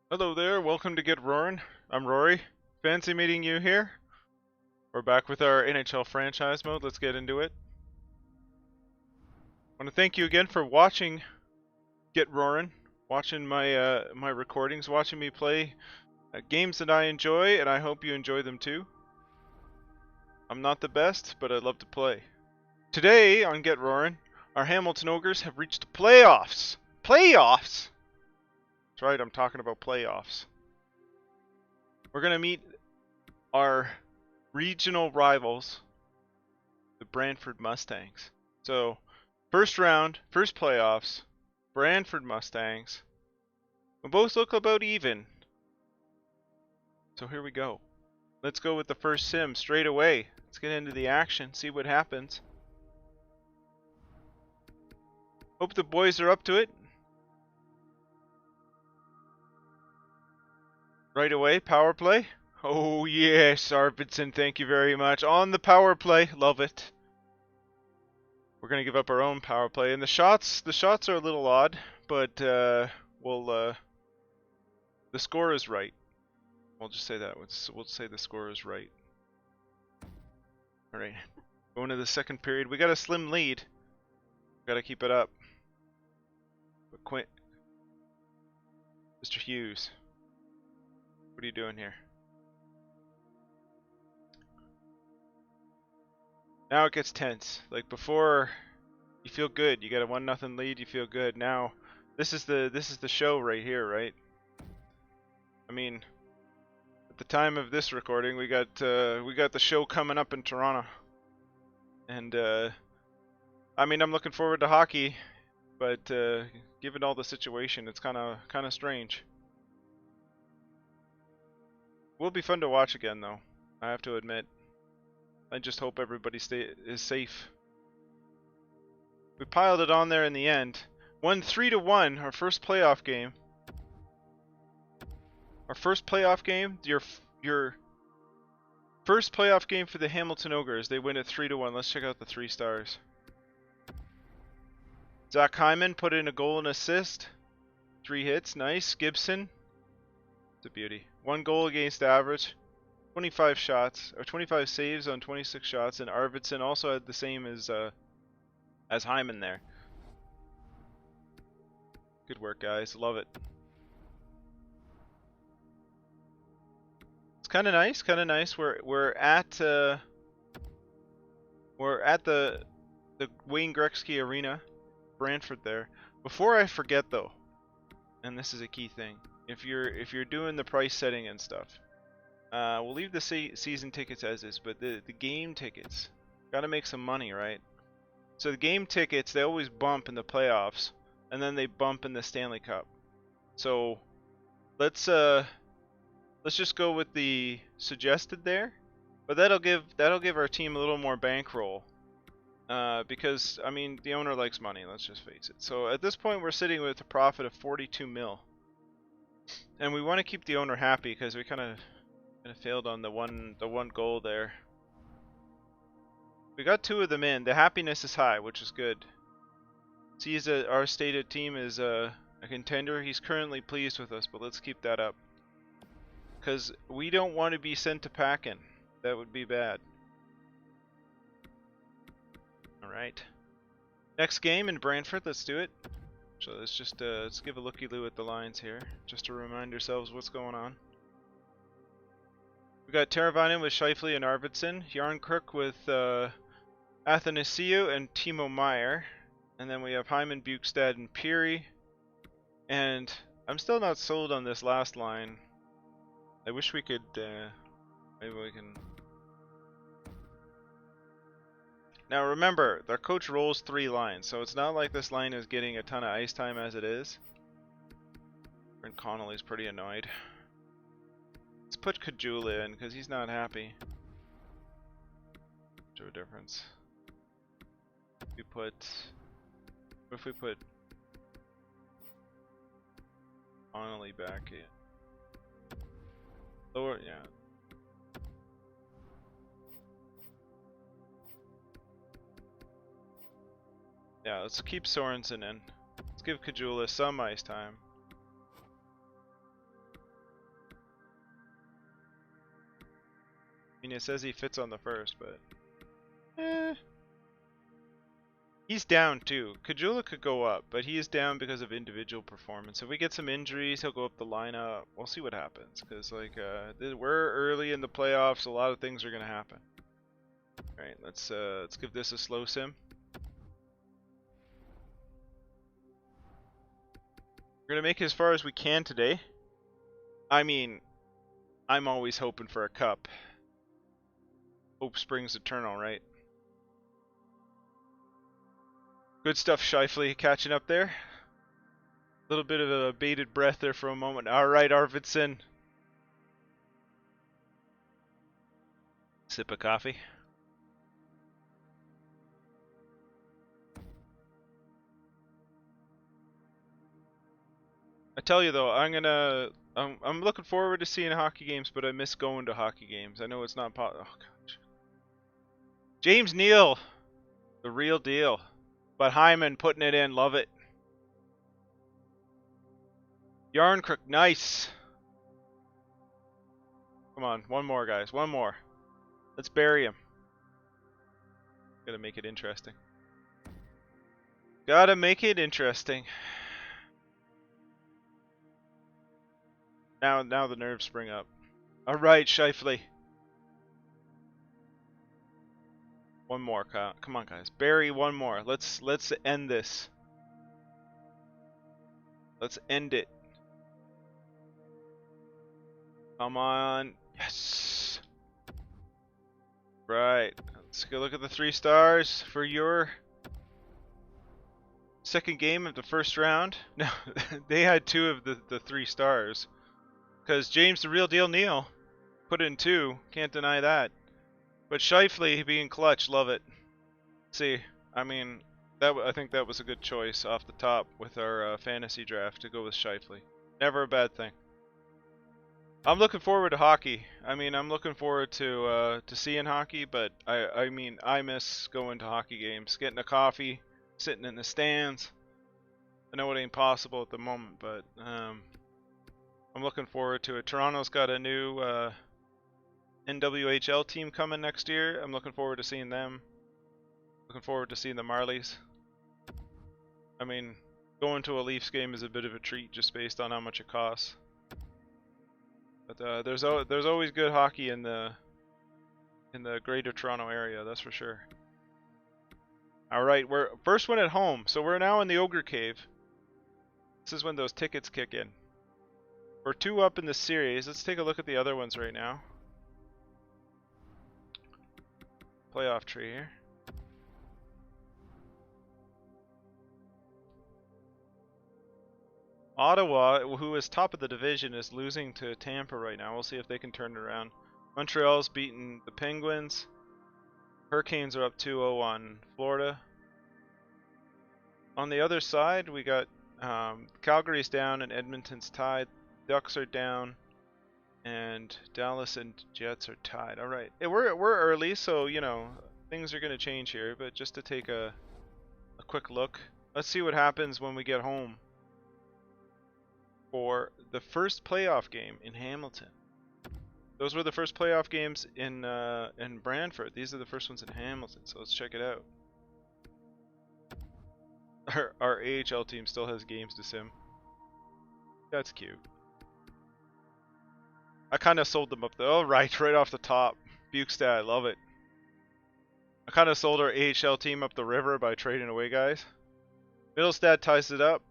Hello there, welcome to GetRoaring. I'm Rory. Fancy meeting you here. We're back with our NHL franchise mode. Let's get into it. I want to thank you again for watching GetRoaring, watching my recordings, watching me play games that I enjoy, and I hope you enjoy them too. I'm not the best, but I love to play. Today on GetRoaring, our Hamilton Ogres have reached the playoffs. Playoffs! That's right, I'm talking about playoffs. We're gonna meet our regional rivals, the Brantford Mustangs. So, first round, first playoffs, Brantford Mustangs. We both look about even. So here we go. Let's go with the first sim straight away. Let's get into the action, see what happens. Hope the boys are up to it. Right away, power play. Oh yes, Arvidsson, thank you very much. On the power play, love it. We're gonna give up our own power play, and the shots are a little odd, but the score is right. We'll just say that. We'll say the score is right. All right, going to the second period. We got a slim lead. Got to keep it up. But Mr. Hughes, what are you doing here? Now it gets tense. Like before, you feel good. You got a 1-0 lead. You feel good. Now, this is the show right here, right? I mean, at the time of this recording, we got the show coming up in Toronto, and I mean, I'm looking forward to hockey, but given all the situation, it's kind of strange. Will be fun to watch again, though. I have to admit. I just hope everybody is safe. We piled it on there in the end. Won 3-1, our first playoff game. Our first playoff game. Your first playoff game for the Hamilton Ogres. They win it 3-1. Let's check out the 3 stars. Zach Hyman put in a goal and assist. 3 hits, nice. Gibson, it's a beauty. 1 goal against average. 25 shots, or 25 saves on 26 shots, and Arvidsson also had the same as Hyman there. Good work, guys. Love it. It's kind of nice. We're at the Wayne Gretzky Arena, Brantford there. Before I forget though, and this is a key thing, if you're doing the price setting and stuff, we'll leave the season tickets as is, but the game tickets, gotta make some money, right? So the game tickets, they always bump in the playoffs, and then they bump in the Stanley Cup. So let's just go with the suggested there, but that'll give our team a little more bankroll. Because I mean, the owner likes money. Let's just face it. So at this point, we're sitting with a profit of 42 mil, and we want to keep the owner happy because we kind of failed on the one goal there. We got 2 of them in. The happiness is high, which is good. Sees that our stated team is a contender. He's currently pleased with us, but let's keep that up, because we don't want to be sent to packing. That would be bad. Alright. Next game in Brantford, let's do it. So let's just let's give a looky-loo at the lines here, just to remind ourselves what's going on. We got Teravainen with Scheifele and Arvidsson, Yarncrook with Athanasiou and Timo Meier, and then we have Hyman, Bukestad, and Peary. And I'm still not sold on this last line. I wish we could, maybe we can... Now remember, their coach rolls 3 lines, so it's not like this line is getting a ton of ice time as it is. Brent Connolly's pretty annoyed. Let's put Kajula in, because he's not happy. Show a difference. What if we put Connolly back in? Lower, yeah. Yeah, let's keep Sorensen in. Let's give Kajula some ice time. mean, it says he fits on the first, but he's down too. Kajula could go up, but he is down because of individual performance. If we get some injuries, he'll go up the lineup. We'll see what happens, because like we're early in the playoffs. A lot of things are gonna happen. All right, let's give this a slow sim. We're gonna make it as far as we can today. I mean, I'm always hoping for a cup. Hope springs eternal, right? Good stuff, Shifley, catching up there. A little bit of a bated breath there for a moment. All right, Arvidsson. Sip of coffee. I tell you though, I'm looking forward to seeing hockey games, but I miss going to hockey games. I know it's not oh gosh. James Neal, the real deal. But Hyman putting it in, love it. Yarncrook, nice. Come on, one more, guys, one more. Let's bury him. Gotta make it interesting. Gotta make it interesting. Now the nerves spring up. All right, Shifley. One more, Kyle. Come on, guys. Bury one more. Let's end this. Let's end it. Come on. Yes. Right. Let's go look at the 3 stars for your second game of the first round. No, they had 2 of the 3 stars. Because James the real deal Neal put in 2. Can't deny that. But Shifley being clutch, love it. See, I mean, I think that was a good choice off the top with our fantasy draft to go with Shifley. Never a bad thing. I'm looking forward to hockey. I mean, I'm looking forward to seeing hockey, but I mean, I miss going to hockey games, getting a coffee, sitting in the stands. I know it ain't possible at the moment, but I'm looking forward to it. Toronto's got a new NWHL team coming next year. I'm looking forward to seeing them. Looking forward to seeing the Marlies. I mean, going to a Leafs game is a bit of a treat just based on how much it costs. But there's always good hockey in the Greater Toronto area, that's for sure. All right, we're first one at home, so we're now in the Ogre Cave. This is when those tickets kick in. We're 2 up in the series. Let's take a look at the other ones right now. Playoff tree here. Ottawa, who is top of the division, is losing to Tampa right now. We'll see if they can turn it around. Montreal's beaten the Penguins. Hurricanes are up 2-0 on Florida. On the other side, we got Calgary's down and Edmonton's tied. Ducks are down, and Dallas and Jets are tied. All right, we're early, so you know things are going to change here. But just to take a quick look, let's see what happens when we get home for the first playoff game in Hamilton. Those were the first playoff games in Brantford. These are the first ones in Hamilton. So let's check it out. Our AHL team still has games to sim. That's cute. I kind of sold them up there. Oh, right off the top. Bukestad, I love it. I kind of sold our AHL team up the river by trading away guys. Middlestad ties it up.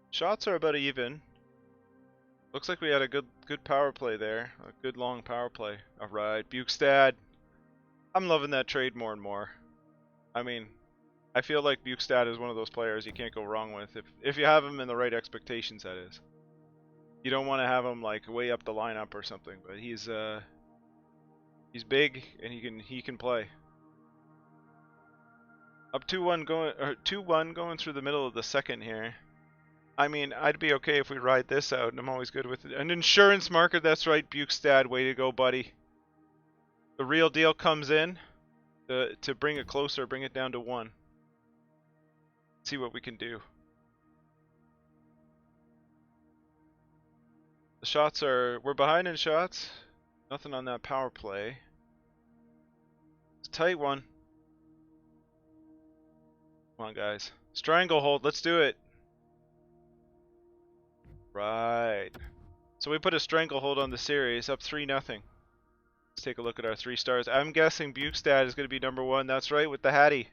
Shots are about even. Looks like we had a good power play there. A good long power play. Alright, Bukestad. I'm loving that trade more and more. I mean, I feel like Bukestad is one of those players you can't go wrong with. If you have him in the right expectations, that is. You don't want to have him like way up the lineup or something, but he's big and he can play. Up 2-1 going, or 2-1 going through the middle of the second here. I mean, I'd be okay if we ride this out, and I'm always good with it. An insurance marker, that's right, Bukestad, way to go, buddy. The real deal comes in to bring it closer, bring it down to 1. See what we can do. The shots are... We're behind in shots. Nothing on that power play. It's a tight one. Come on, guys. Stranglehold. Let's do it. Right. So we put a stranglehold on the series, up 3-0. Let's take a look at our 3 stars. I'm guessing Bukestad is going to be number 1. That's right, with the Hattie.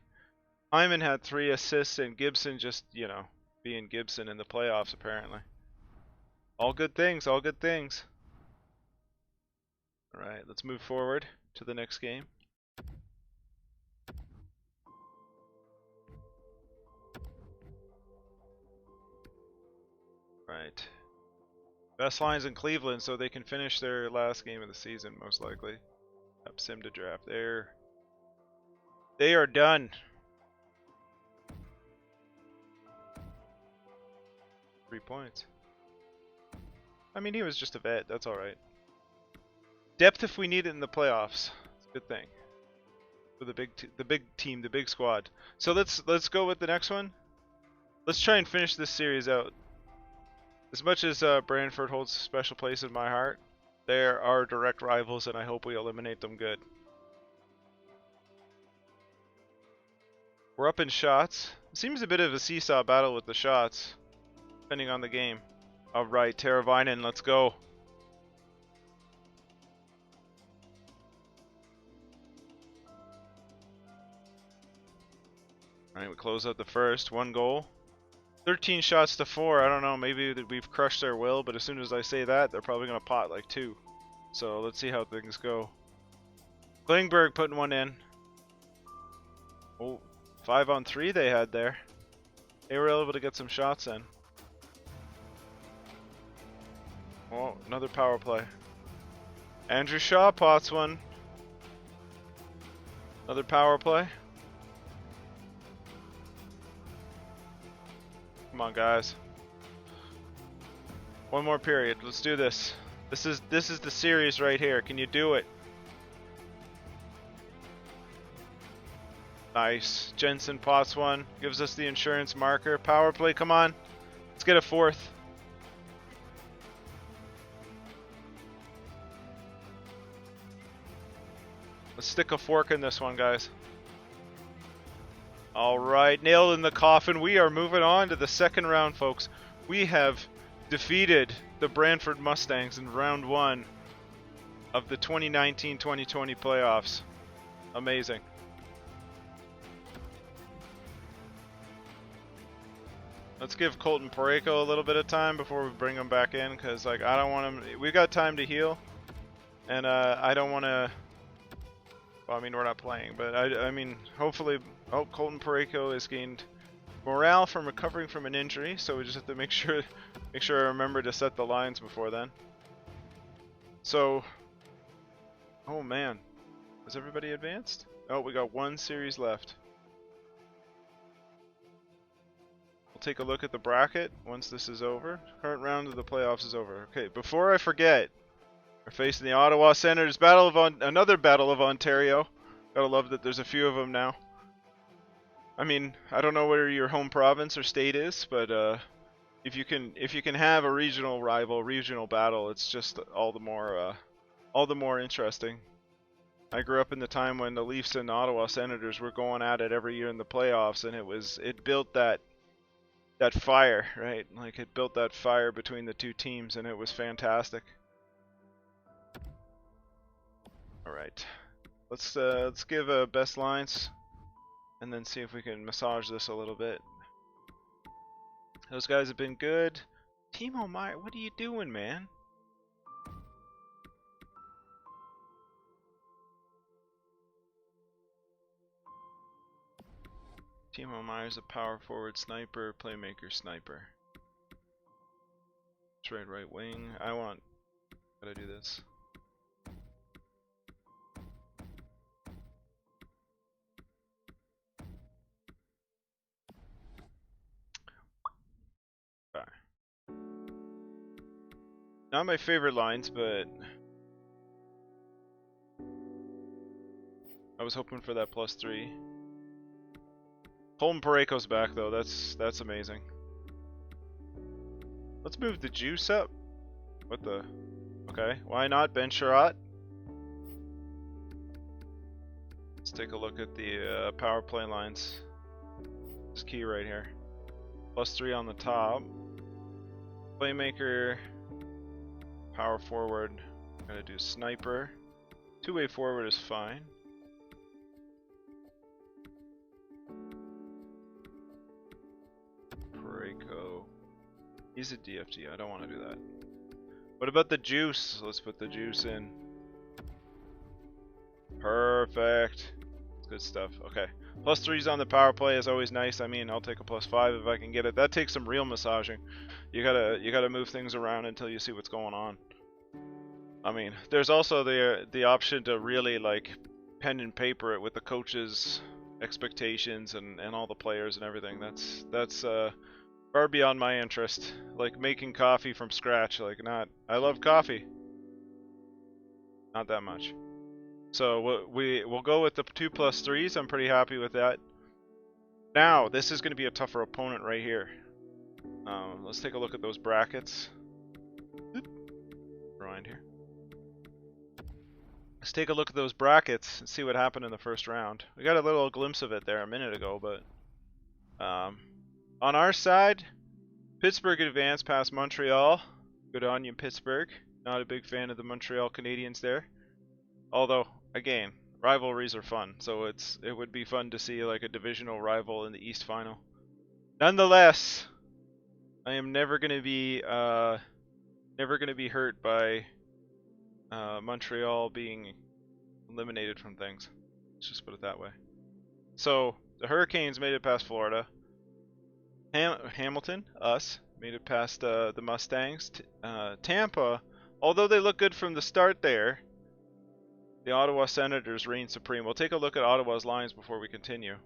Hyman had 3 assists, and Gibson just, you know, being Gibson in the playoffs, apparently. All good things, all good things. Alright, let's move forward to the next game. Right. Best lines in Cleveland, so they can finish their last game of the season, most likely. Up sim to draft there. They are done. 3 points. I mean, he was just a vet. That's all right. Depth if we need it in the playoffs. It's a good thing for the big team, the big squad. So let's go with the next one. Let's try and finish this series out. As much as Brantford holds a special place in my heart, they're our direct rivals, and I hope we eliminate them good. We're up in shots. It seems a bit of a seesaw battle with the shots, depending on the game. Alright, Teravainen, let's go. Alright, we close out the first. 1 goal. 13 shots to 4. I don't know, maybe we've crushed their will, but as soon as I say that, they're probably going to pot like 2. So let's see how things go. Klingberg putting one in. Oh, 5-on-3 they had there. They were able to get some shots in. Oh, another power play. Andrew Shaw pots one. Another power play. Come on, guys. One more period. Let's do this. This is the series right here. Can you do it? Nice. Jensen pots one. Gives us the insurance marker. Power play. Come on. Let's get a 4th. Let's stick a fork in this one, guys. Alright, nailed in the coffin. We are moving on to the second round, folks. We have defeated the Brantford Mustangs in round 1 of the 2019-2020 playoffs. Amazing. Let's give Colton Parayko a little bit of time before we bring him back in, because like I don't want him. We've got time to heal, and I don't want to. Well, I mean, we're not playing, but I mean, hopefully, Colton Parayko has gained morale from recovering from an injury, so we just have to make sure I remember to set the lines before then. So, oh man, has everybody advanced? Oh, we got 1 series left. We'll take a look at the bracket once this is over. Current round of the playoffs is over. Okay, before I forget, we're facing the Ottawa Senators. Another Battle of Ontario. Gotta love that there's a few of them now. I mean, I don't know where your home province or state is, but if you can have a regional rival, regional battle, it's just all the more interesting. I grew up in the time when the Leafs and Ottawa Senators were going at it every year in the playoffs, and it built that fire, right? Like it built that fire between the two teams, and it was fantastic. All right, let's give best lines, and then see if we can massage this a little bit. Those guys have been good. Timo Meyer, what are you doing, man? Timo Meyer's a power forward sniper, playmaker sniper. Trade right wing. Gotta do this. Not my favorite lines, but I was hoping for that +3. Colton Parayko's back though. That's amazing. Let's move the juice up. What the? Okay, why not Ben Sherratt? Let's take a look at the power play lines. This is key right here. +3 on the top. Playmaker, power forward. I'm gonna do sniper. Two-way forward is fine. Pareko. He's a DFT. I don't want to do that. What about the juice? Let's put the juice in. Perfect. Good stuff. Okay. +3s on the power play is always nice. I mean, I'll take a +5 if I can get it. That takes some real massaging. You gotta move things around until you see what's going on. I mean, there's also the option to really like pen and paper it with the coaches' expectations and all the players and everything. That's far beyond my interest. Like making coffee from scratch. Like I love coffee. Not that much. So we'll go with the 2 +3s. I'm pretty happy with that. Now, this is going to be a tougher opponent right here. Let's take a look at those brackets. Rewind here. Let's take a look at those brackets and see what happened in the first round. We got a little glimpse of it there a minute ago, but on our side, Pittsburgh advanced past Montreal. Good on you, Pittsburgh. Not a big fan of the Montreal Canadiens there. Although, again, rivalries are fun, so it would be fun to see like a divisional rival in the East Final. Nonetheless, I am never gonna be hurt by Montreal being eliminated from things. Let's just put it that way. So the Hurricanes made it past Florida. Hamilton, us, made it past the Mustangs. Tampa, although they look good from the start there. The Ottawa Senators reign supreme. We'll take a look at Ottawa's lines before we continue.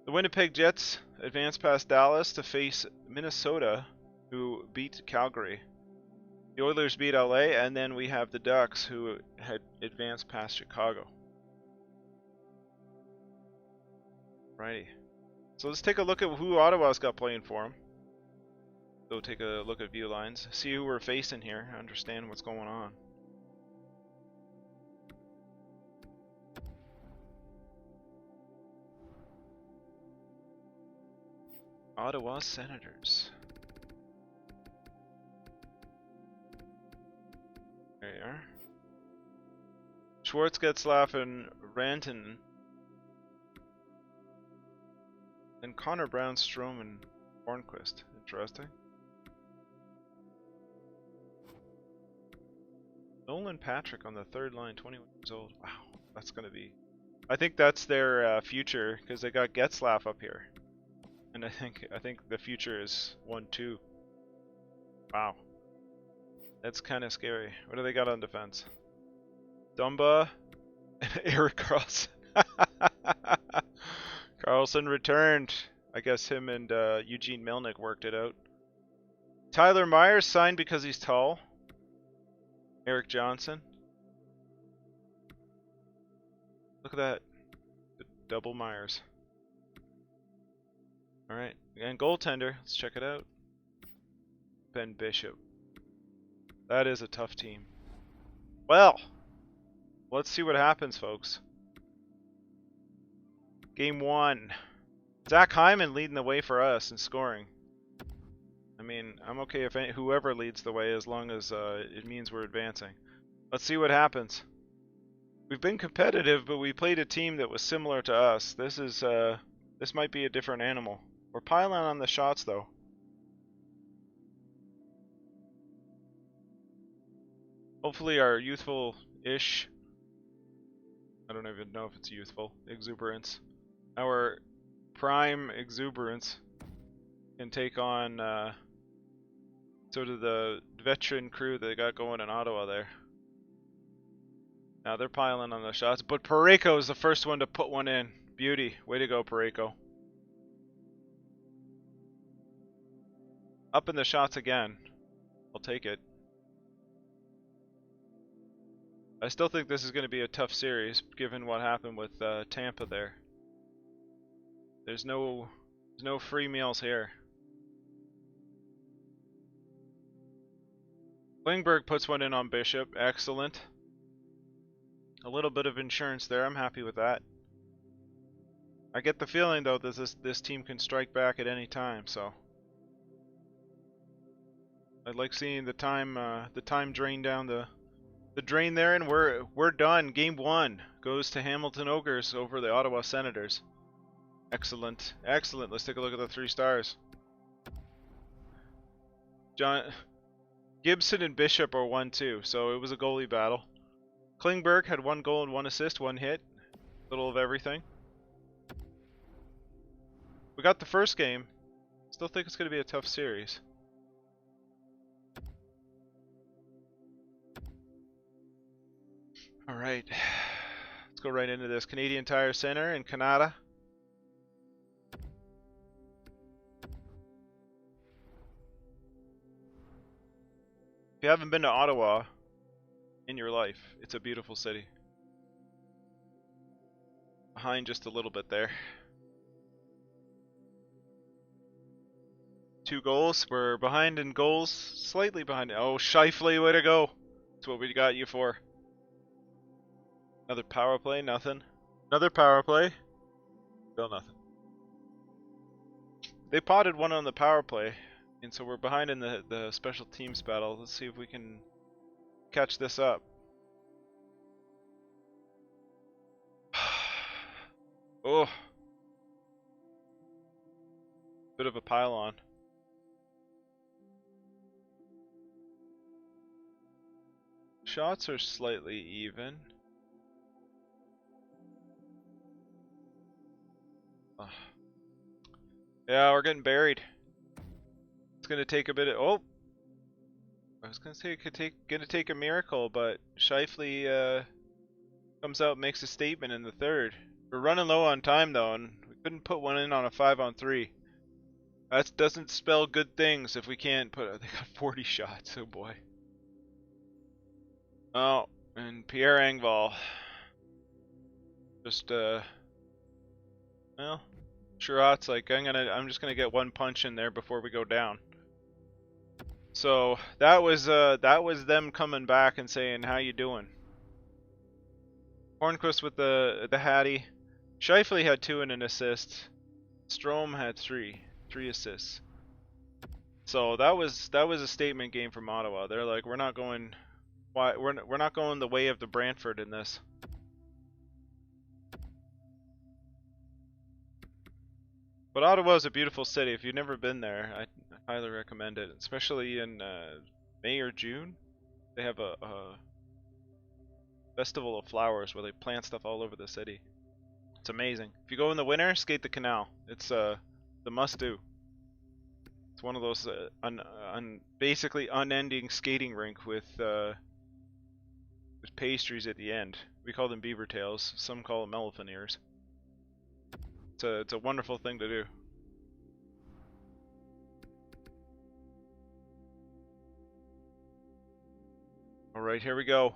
The Winnipeg Jets advanced past Dallas to face Minnesota, who beat Calgary. The Oilers beat LA, and then we have the Ducks, who had advanced past Chicago. Righty. So let's take a look at who Ottawa's got playing for them. Go take a look at view lines, see who we're facing here, understand what's going on. Ottawa Senators. There you are. Schwartz, Getzlaf, and Rantanen. And Connor Brown, Strome, and Hornquist. Interesting. Nolan Patrick on the third line, 21 years old. Wow, that's going to be... I think that's their future, because they got Getzlaf up here. And I think the future is 1-2. Wow. That's kind of scary. What do they got on defense? Dumba and Eric Carlson. Carlson returned. I guess him and Eugene Melnick worked it out. Tyler Myers signed because he's tall. Eric Johnson. Look at that. The double Myers. Alright, and goaltender, let's check it out. Ben Bishop. That is a tough team. Well, let's see what happens, folks. Game 1. Zach Hyman leading the way for us in scoring. I mean, I'm okay if whoever leads the way as long as it means we're advancing. Let's see what happens. We've been competitive, but we played a team that was similar to us. This might be a different animal. We're piling on the shots, though. Hopefully our youthful-ish, I don't even know if it's youthful, exuberance, our prime exuberance can take on sort of the veteran crew they got going in Ottawa there. Now they're piling on the shots, but Pareko is the first one to put one in. Beauty. Way to go, Pareko. Up in the shots again. I'll take it. I still think this is going to be a tough series, given what happened with Tampa there. There's no free meals here. Klingberg puts one in on Bishop. Excellent. A little bit of insurance there. I'm happy with that. I get the feeling though that this team can strike back at any time, so I'd like seeing the time drain down the drain there, and we're done. Game 1 goes to Hamilton Ogres over the Ottawa Senators. Excellent, excellent. Let's take a look at the 3 stars. Gibson and Bishop are 1-2, so it was a goalie battle. Klingberg had 1 goal and 1 assist, 1 hit, little of everything. We got the first game. Still think it's going to be a tough series. Alright, let's go right into this. Canadian Tire Center in Canada. If you haven't been to Ottawa in your life, it's a beautiful city. Behind just a little bit there. 2 goals. We're behind in goals. Slightly behind. Oh, Scheifele, way to go. That's what we got you for. Another power play, nothing. Another power play. Still nothing. They potted 1 on the power play, and so we're behind in the special teams battle. Let's see if we can catch this up. Oh. Bit of a pile-on. Shots are slightly even. Oh. Yeah, we're getting buried. It's gonna take a bit of. Oh, I was gonna say it could gonna take a miracle, but Scheifele comes out and makes a statement in the 3rd. We're running low on time though, and we couldn't put one in on a 5-on-3. That doesn't spell good things if we can't put. They got 40 shots. Oh boy. Oh, and Pierre Engvall. Just well, Sherratt's like I'm just gonna get 1 punch in there before we go down. So that was them coming back and saying, "How you doing?" Hornquist with the Hattie. Scheifele had 2 and an assist. Strome had 3 assists. So that was a statement game from Ottawa. They're like, we're not going the way of the Brantford in this. But Ottawa is a beautiful city. If you've never been there, I highly recommend it, especially in May or June. They have a festival of flowers where they plant stuff all over the city. It's amazing. If you go in the winter, skate the canal. It's the must-do. It's one of those basically unending skating rink with pastries at the end. We call them beaver tails. Some call them elephant ears. It's a wonderful thing to do. All right, here we go.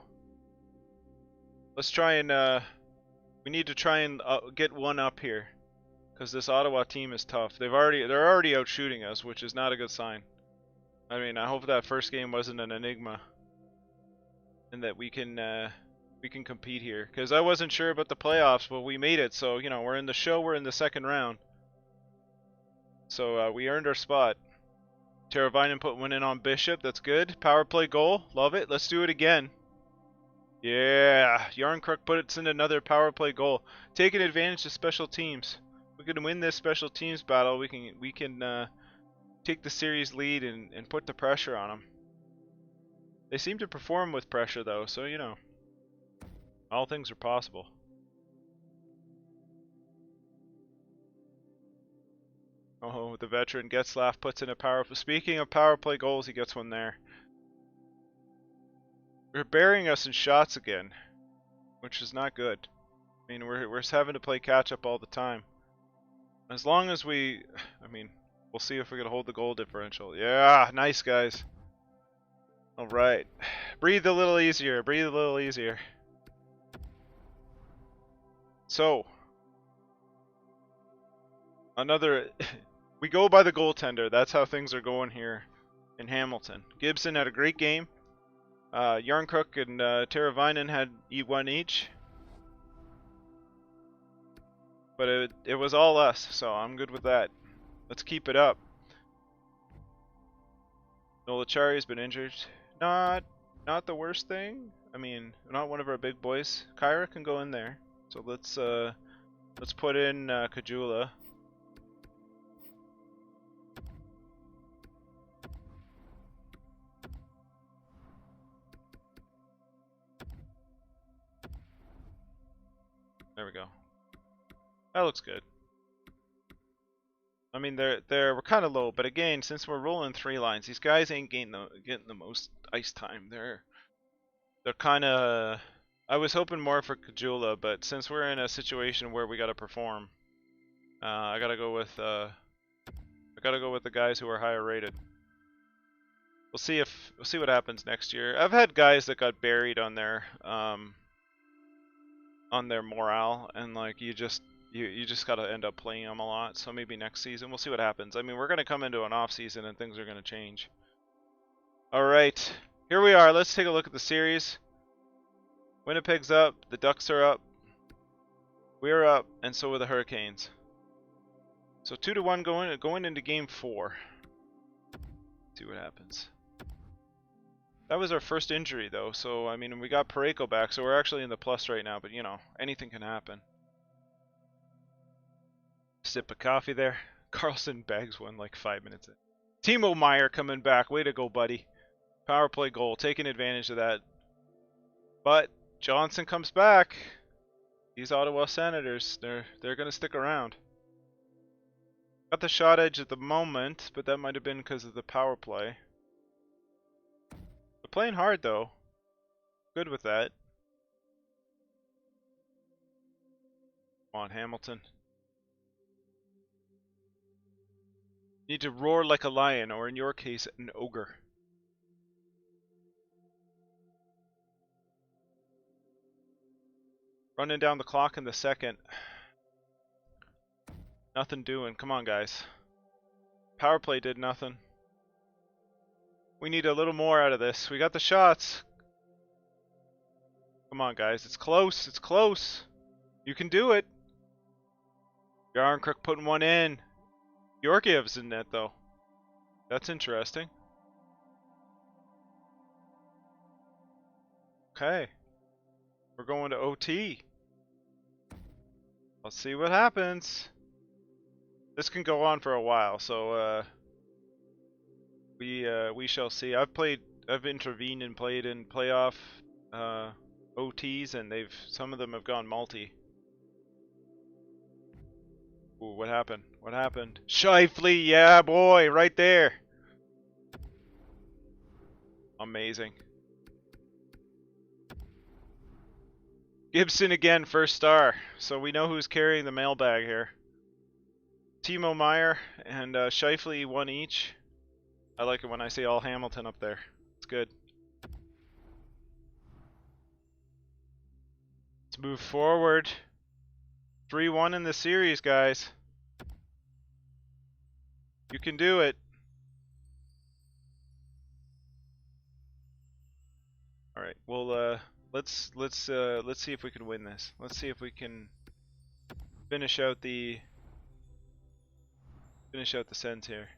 Let's try and we need to try and get 1 up here, because this Ottawa team is tough. They're already out shooting us, which is not a good sign. I mean, I hope that first game wasn't an enigma, and that we can compete here. Because I wasn't sure about the playoffs, but we made it. So you know, we're in the show. We're in the 2nd round. So we earned our spot. Teravainen put 1 in on Bishop. That's good. Power play goal. Love it. Let's do it again. Yeah, Yarncrook puts in another power play goal. Taking advantage of special teams. We can win this special teams battle. We can take the series lead and put the pressure on them. They seem to perform with pressure though, so you know, all things are possible. Oh, the veteran Getzlaff puts in a power. Speaking of power play goals, he gets 1 there. They're burying us in shots again, which is not good. I mean, we're having to play catch up all the time. As long as I mean, we'll see if we can hold the goal differential. Yeah, nice guys. All right, breathe a little easier. Breathe a little easier. So, another. We go by the goaltender. That's how things are going here in Hamilton. Gibson had a great game. Yarncrook and Teravainen had one each. But it was all us, so I'm good with that. Let's keep it up. Nolachari's been injured. Not the worst thing. I mean, not one of our big boys. Kyra can go in there. So let's put in Kajula. There we go. That looks good. I mean, we're kind of low, but again, since we're rolling 3 lines, these guys ain't getting the most ice time. They're kind of. I was hoping more for Kajula, but since we're in a situation where we got to perform, I gotta go with the guys who are higher rated. We'll see what happens next year. I've had guys that got buried on their morale, and like you just gotta end up playing them a lot. So maybe next season we'll see what happens. I mean, we're gonna come into an off season and things are gonna change. All right, here we are. Let's take a look at the series. Winnipeg's up, the Ducks are up, we're up, and so are the Hurricanes. So 2-1 going into Game 4. See what happens. That was our first injury though, so I mean we got Pareko back, so we're actually in the plus right now. But you know, anything can happen. Sip of coffee there. Carlson bags one like 5 minutes in. Timo Meier coming back. Way to go, buddy. Power play goal, taking advantage of that. But Johnson comes back. These Ottawa Senators, they're gonna stick around. Got the shot edge at the moment, but that might have been because of the power play. They're playing hard though. Good with that. Come on, Hamilton. Need to roar like a lion, or in your case, an ogre. Running down the clock in the second. Nothing doing. Come on, guys. Power play did nothing. We need a little more out of this. We got the shots. Come on, guys. It's close. It's close. You can do it. Yarncrook putting one in. Georgiev's in net, though. That's interesting. Okay. We're going to OT. Let's see what happens. This can go on for a while, so we shall see. I've intervened and played in playoff OTs, and some of them have gone multi. Ooh, what happened? What happened? Shifley, yeah, boy, right there. Amazing. Gibson again, first star. So we know who's carrying the mailbag here. Timo Meier and Shifley, one each. I like it when I see all Hamilton up there. It's good. Let's move forward. 3-1 in the series, guys. You can do it. All right. Well, let's see if we can win this. Let's see if we can finish out the Sens here.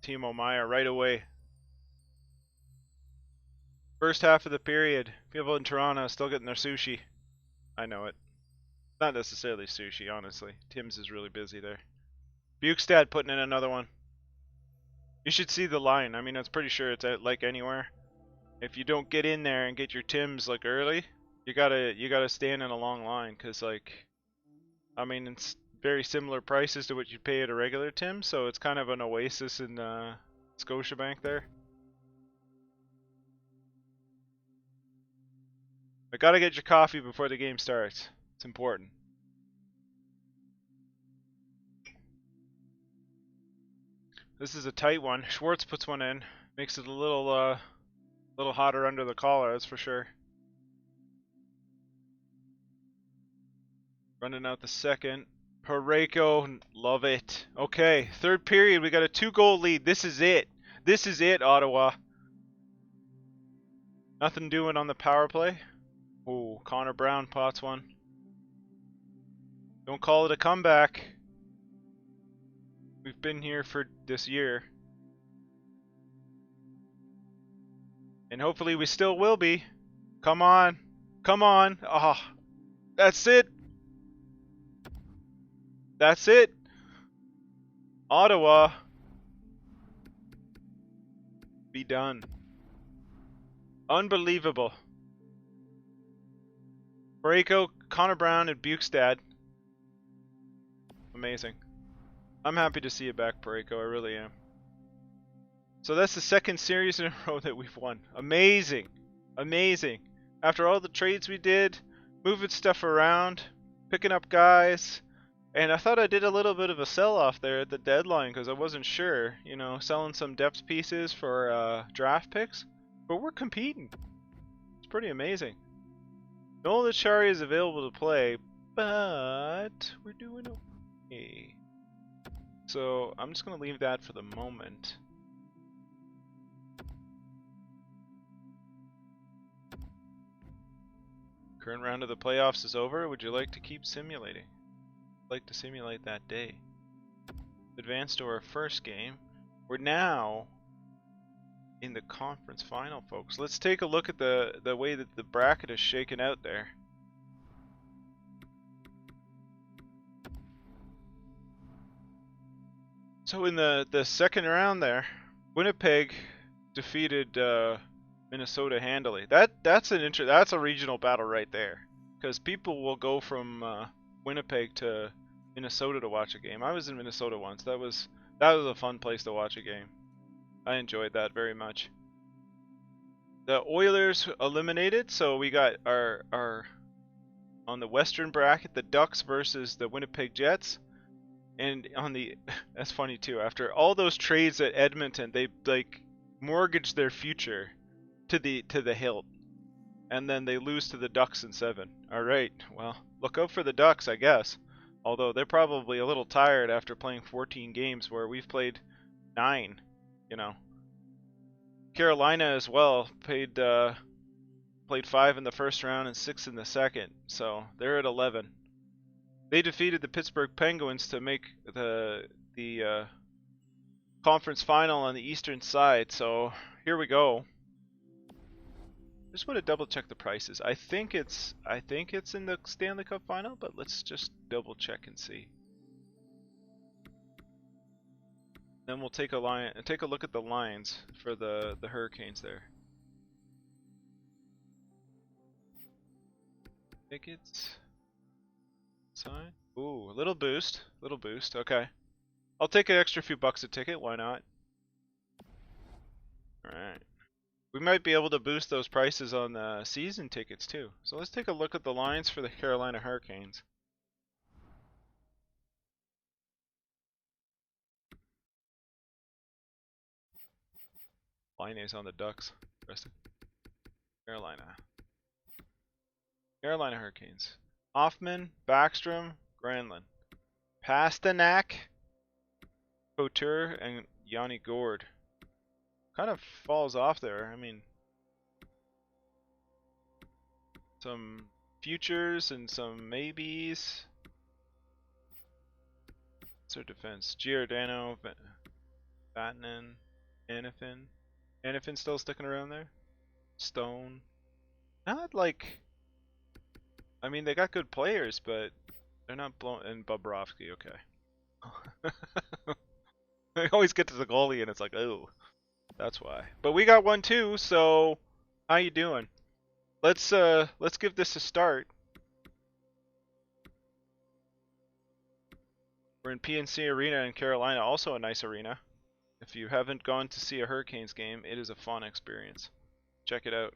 Timo Meier right away. First half of the period. People in Toronto are still getting their sushi. I know it. Not necessarily sushi, honestly. Tim's is really busy there. Bukestad putting in another one. You should see the line. I mean, it's pretty sure it's at like anywhere. If you don't get in there and get your Tims like early, you gotta stand in a long line, cause like, I mean, it's very similar prices to what you'd pay at a regular Tim, so it's kind of an oasis in Scotiabank there. But gotta get your coffee before the game starts. It's important. This is a tight one. Schwartz puts one in. Makes it a little hotter under the collar, that's for sure. Running out the second. Pareko, love it. Okay, third period, we got a 2-goal lead. This is it. This is it, Ottawa. Nothing doing on the power play. Ooh, Connor Brown pots one. Don't call it a comeback. We've been here for this year. And hopefully we still will be. Come on. Come on. Ah, oh, that's it. That's it. Ottawa. Be done. Unbelievable. Pareko, Connor Brown, and Bukestad. Amazing. I'm happy to see you back, Pareko. I really am. So that's the second series in a row that we've won. Amazing. Amazing. After all the trades we did, moving stuff around, picking up guys, and I thought I did a little bit of a sell-off there at the deadline because I wasn't sure, you know, selling some depth pieces for draft picks, but we're competing. It's pretty amazing. Nolan Achari is available to play, but we're doing okay. So I'm just going to leave that for the moment. Current round of the playoffs is over. Would you like to keep simulating? I'd like to simulate that day. Advance to our first game. We're now in the conference final, folks. Let's take a look at the way that the bracket is shaken out there. So in the second round there, Winnipeg defeated Minnesota handily. That's a regional battle right there, because people will go from Winnipeg to Minnesota to watch a game. I was in Minnesota once. That was a fun place to watch a game. I enjoyed that very much. The Oilers eliminated, so we got our on the Western bracket, the Ducks versus the Winnipeg Jets. And on the that's funny too. After all those trades at Edmonton, they like mortgaged their future to the hilt, and then they lose to the Ducks in 7. All right, well, look out for the Ducks, I guess. Although they're probably a little tired after playing 14 games, where we've played 9. You know, Carolina as well played 5 in the first round and 6 in the second, so they're at 11. They defeated the Pittsburgh Penguins to make the conference final on the eastern side. So here we go. Just want to double check the prices. I think it's in the Stanley Cup final, but let's just double check and see. Then we'll take a look at the lines for the Hurricanes there. Tickets. Sign. Ooh, a little boost. Okay. I'll take an extra few bucks a ticket, why not? Alright. We might be able to boost those prices on the season tickets too. So let's take a look at the lines for the Carolina Hurricanes. Line is on the Ducks. Carolina Hurricanes. Hoffman, Backstrom, Granlund, Pasternak, Couture, and Yanni Gourde. Kind of falls off there. I mean, some futures and some maybes. What's their defense? Giordano, Vatanen, Anafin. Anafin still sticking around there? Stone. Not like... I mean, they got good players, but they're not blown. And Bobrovsky, okay. They always get to the goalie, and it's like, oh, that's why. But we got one too. So, how you doing? Let's give this a start. We're in PNC Arena in Carolina, also a nice arena. If you haven't gone to see a Hurricanes game, it is a fun experience. Check it out.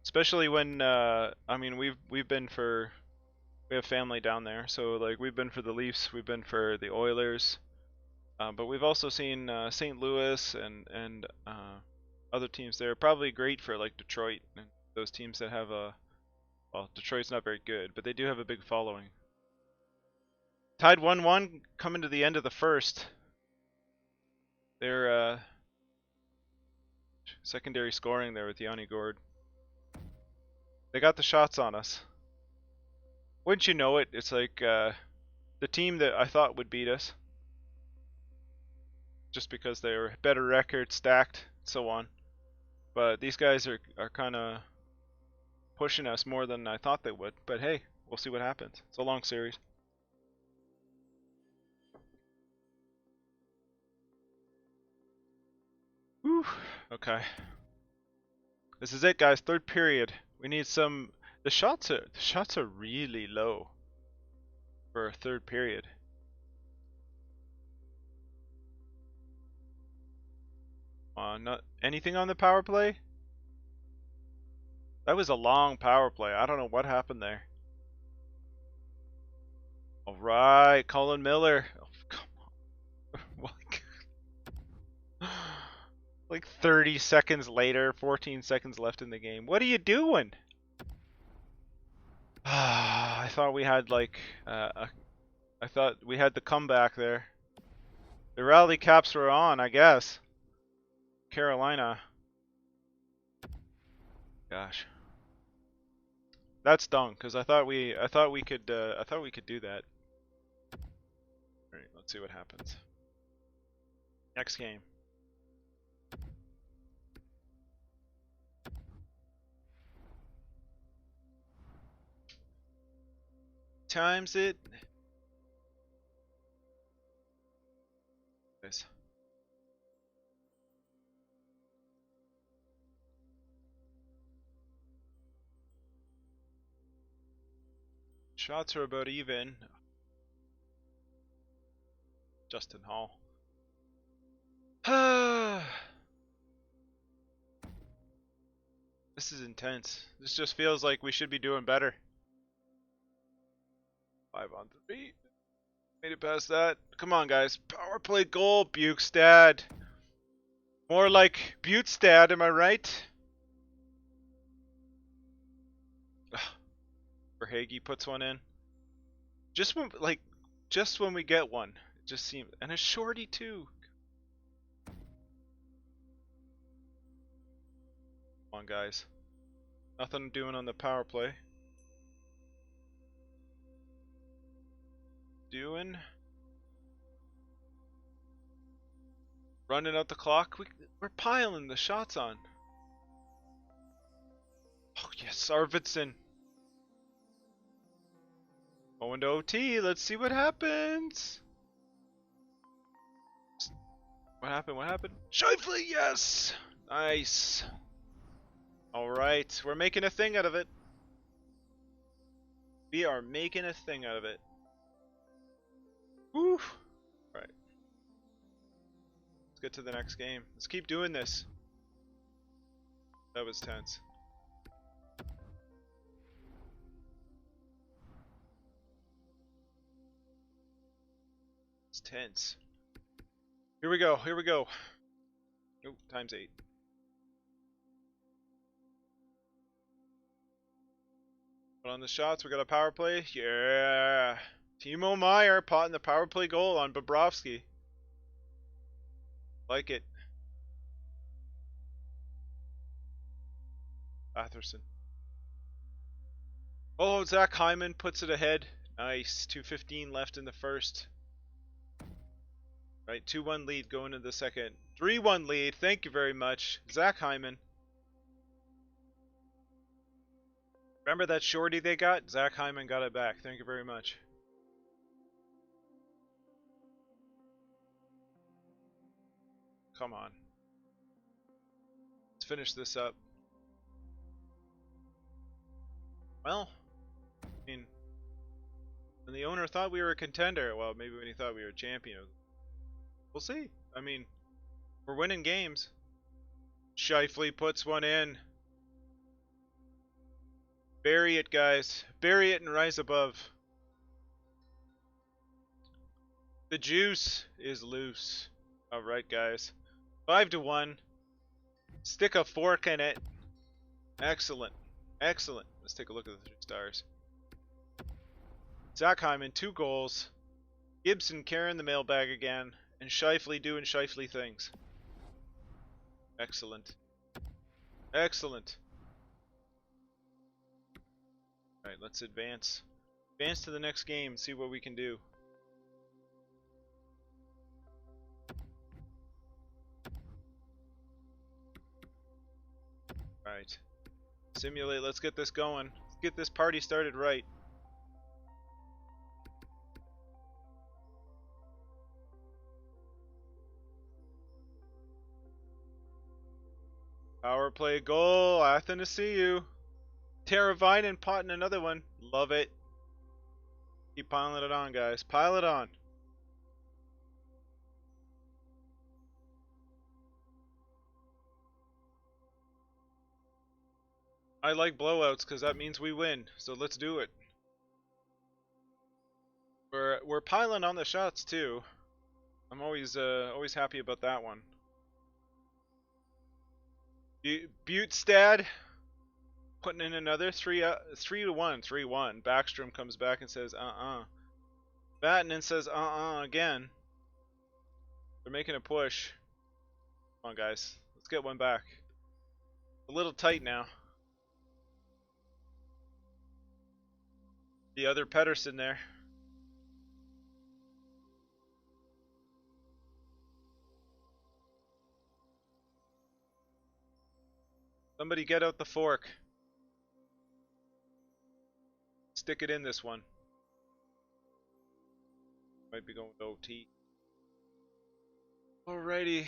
Especially when I mean we have family down there, so like we've been for the Leafs, we've been for the Oilers, but we've also seen St. Louis and other teams there. Probably great for like Detroit and Those teams that have a, well, Detroit's not very good, but they do have a big following. Tied 1-1 coming to the end of the first. Their secondary scoring there with Yanni Gourde. They got the shots on us. Wouldn't you know it, it's like the team that I thought would beat us. Just because they were better record, stacked, so on. But these guys are kind of pushing us more than I thought they would. But hey, we'll see what happens. It's a long series. Whew. Okay. This is it, guys. Third period. We need some. The shots are really low for a third period. Not anything on the power play. That was a long power play. I don't know what happened there. All right, Colin Miller. Oh, come on. Like 30 seconds later, 14 seconds left in the game. What are you doing? I thought we had like I thought we had the comeback there. The rally caps were on, I guess. Carolina. Gosh. That stung because I thought we could do that. All right, let's see what happens. Next game. Times it. Nice. Shots are about even. Justin Hall. This is intense. This just feels like we should be doing better. 5-on-3. Made it past that. Come on, guys. Power play goal, Bukestad. More like Butestad, am I right? Verhage puts one in. Just when we get one, it just seems, and a shorty too. Come on, guys. Nothing doing on the power play. Running out the clock. We're piling the shots on. Oh yes, Arvidsson. Going to OT. Let's see what happens. What happened? What happened? Scheifele, yes! Nice. Alright, we're making a thing out of it. We are making a thing out of it. Woo! Alright. Let's get to the next game. Let's keep doing this. That was tense. It's tense. Here we go, here we go. Oh, times 8. Put on the shots, we got a power play. Yeah! Timo Meier potting the power play goal on Bobrovsky. Like it. Atherson. Oh, Zach Hyman puts it ahead. Nice. 2:15 left in the first. Right, 2-1 lead going into the second. 3-1 lead. Thank you very much, Zach Hyman. Remember that shorty they got? Zach Hyman got it back. Thank you very much. Come on. Let's finish this up. Well, I mean, when the owner thought we were a contender, well, maybe when he thought we were a champion, we'll see. I mean, we're winning games. Scheifele puts one in. Bury it, guys. Bury it and rise above. The juice is loose. Alright, guys. 5-1. Stick a fork in it. Excellent. Excellent. Let's take a look at the 3 stars. Zach Hyman, 2 goals. Gibson carrying the mailbag again. And Shifley doing Shifley things. Excellent. Excellent. Alright, let's advance. Advance to the next game and see what we can do. Alright. Simulate, let's get this going. Let's get this party started right. Power play goal. Athen to see you. Terravine potting another one. Love it. Keep piling it on, guys. Pile it on. I like blowouts because that means we win. So let's do it. We're piling on the shots too. I'm always happy about that one. Butestad putting in another 3-1. 3-1. Backstrom comes back and says Vatanen says again. They're making a push. Come on, guys. Let's get one back. A little tight now. The other Pedersen there. Somebody get out the fork. Stick it in this one. Might be going to OT. Alrighty.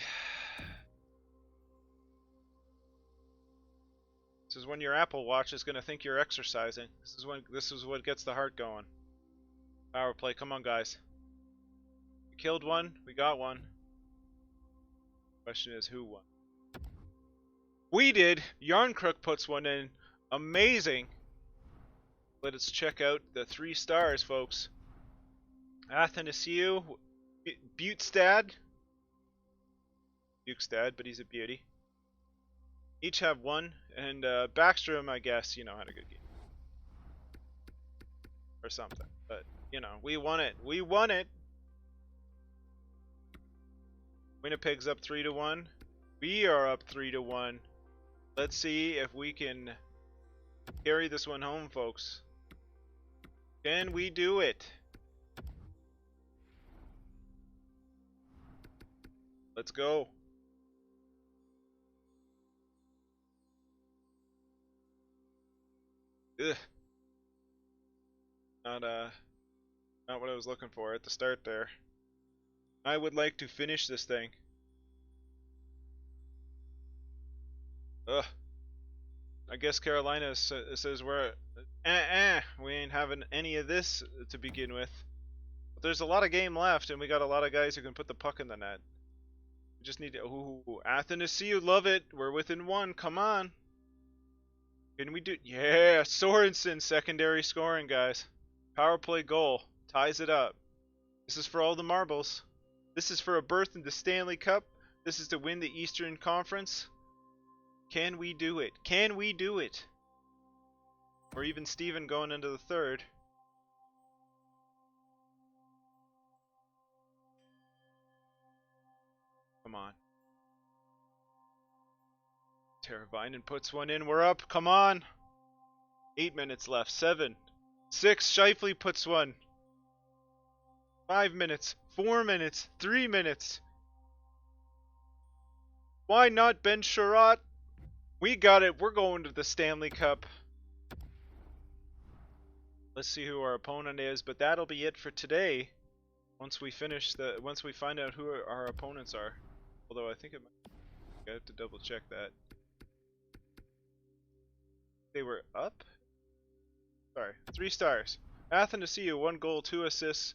This is when your Apple Watch is gonna think you're exercising. This is what gets the heart going. Power play, come on, guys. We killed one, we got one. Question is, who won? We did. Yarncrook puts one in. Amazing. Let us check out the 3 stars, folks. Athanasiou, Butestad, but he's a beauty. Each have 1, and Backstrom, I guess, had a good game. Or something. But, we won it. We won it! Winnipeg's up 3-1. We are up 3-1. Let's see if we can carry this one home, folks. Can we do it? Let's go. Ugh. Not what I was looking for at the start there. I would like to finish this thing. Ugh. I guess Carolina says we're we ain't having any of this to begin with. But there's a lot of game left, and we got a lot of guys who can put the puck in the net. We just need to. Ooh, Athanasiou, love it. We're within 1. Come on. Can we do? Yeah, Sorensen secondary scoring, guys. Power play goal ties it up. This is for all the marbles. This is for a berth in the Stanley Cup. This is to win the Eastern Conference. Can we do it? Can we do it? Or even Steven going into the 3rd. Come on. Teravainen puts one in. We're up. Come on. 8 minutes left. 7. 6. Shifley puts one. 5 minutes. 4 minutes. 3 minutes. Why not Ben Sherratt? We got it. We're going to the Stanley Cup. Let's see who our opponent is, but that'll be it for today. Once we find out who our opponents are. Although I think I have to double check that. They were up? Sorry, 3 stars. Athanasiou, 1 goal, 2 assists.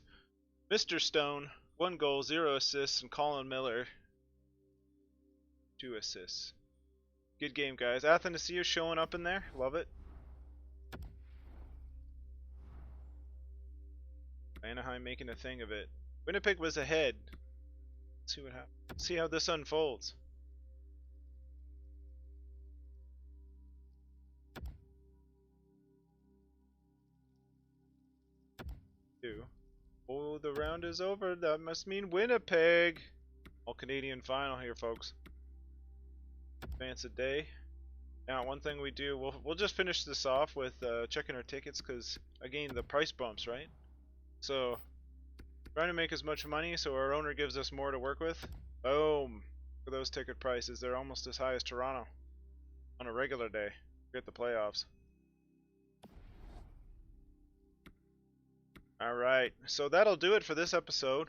Mr. Stone, 1 goal, 0 assists, and Colin Miller, 2 assists. Good game, guys. Athanasiou showing up in there. Love it. Anaheim making a thing of it. Winnipeg was ahead. Let's see what happens. See how this unfolds. 2. Oh, the round is over. That must mean Winnipeg. All Canadian final here, folks. Advance a day. Now, one thing we do, we'll just finish this off with checking our tickets, because again, the price bumps, right? So, trying to make as much money so our owner gives us more to work with. Boom! For those ticket prices, they're almost as high as Toronto on a regular day. Forget the playoffs. Alright, so that'll do it for this episode.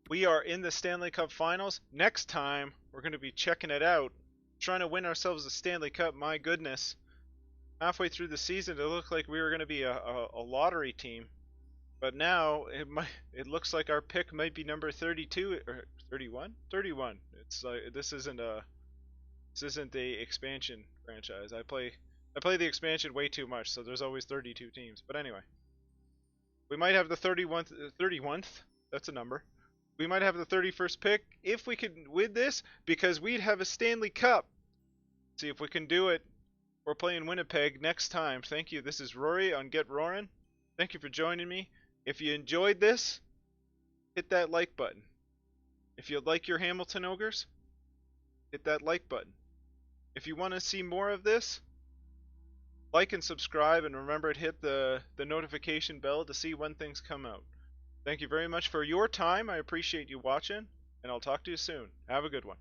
We are in the Stanley Cup Finals. Next time, we're going to be checking it out. Trying to win ourselves the Stanley Cup. My goodness. Halfway through the season, it looked like we were going to be a lottery team. But now, it looks like our pick might be number 32, or 31? 31. It's like, this isn't the expansion franchise. I play the expansion way too much, so there's always 32 teams. But anyway. We might have the 31st, that's a number. We might have the 31st pick if we could win this, because we'd have a Stanley Cup. See if we can do it. We're playing Winnipeg next time. Thank you. This is Rory on GetRoaring. Thank you for joining me. If you enjoyed this, hit that like button. If you like your Hamilton Ogres, hit that like button. If you want to see more of this, like and subscribe, and remember to hit the notification bell to see when things come out. Thank you very much for your time. I appreciate you watching, and I'll talk to you soon. Have a good one.